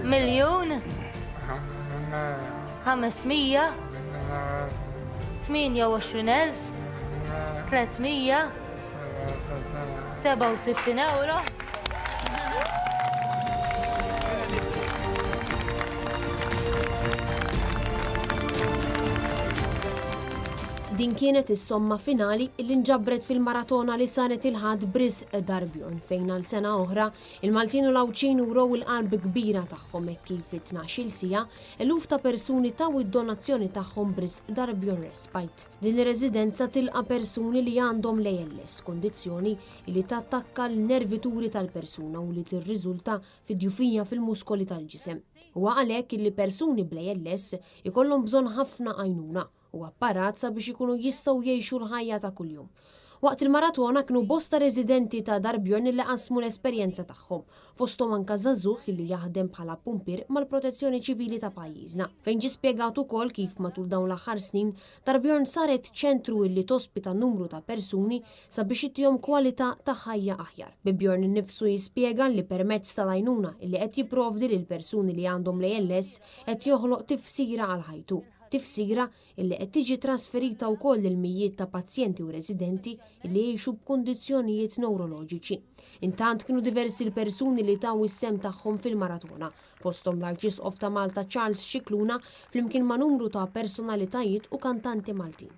مليون 500 28,000 367 euro. Din kienet is-somma finali li nġabret fil-maratona li saret il-ħad Bris Darbjon fejn għal sena oħra il-Maltin u l-Awċin uraw il-qalb kbira tagħhom hekk kif it-12 sija eluf ta' persuni taw id-donazzjoni tagħhom Bris Darbjon Respite. Din ir-residenza tilqa' persuni li għandhom l-ALS, kondizzjoni li tattakka l-nervituri tal-persuna u li tirriżulta fid-djufija fil-muskoli tal-ġisem. Huwa għalhekk li persuni bl-ALS ikollhom bżonn ħafna għajnuna u apparat sabiex ikunu jistgħu jgħixu l-ħajja ta' kuljum. Waqt il-maratona kienu bosta residenti ta' Darbjon li qasmu l-esperjenza tagħhom, fosthom anke żagħżugħ li jaħdem bħala pumpir mal-Protezzjoni Ċivili ta' pajjiżna. Fejn ġie spjegat ukoll kif matul dawn l-aħħar snin Darbjon saret ċentru li tospita numru ta' persuni sabiex ittihom kwalità ta' ħajja aħjar. Bjorn innifsu jispjega li permezz tal-għajnuna li qed jipprovdi lil persuni li għandhom l-ALS qed joħloq tifsira għal ħajtu. Tifsira illi qed tiġi trasferita wkoll lil mijiet ta' pazjenti u residenti li jgħixu b'kundizzjonijiet neuroloġiċi. Intant kienu diversi l-persuni li taw is-sem tagħhom fil-maratona, fosthom l-Arċisqof ta' Malta Charles Scicluna flimkien ma' numru ta' personalitajiet u kantanti Maltin.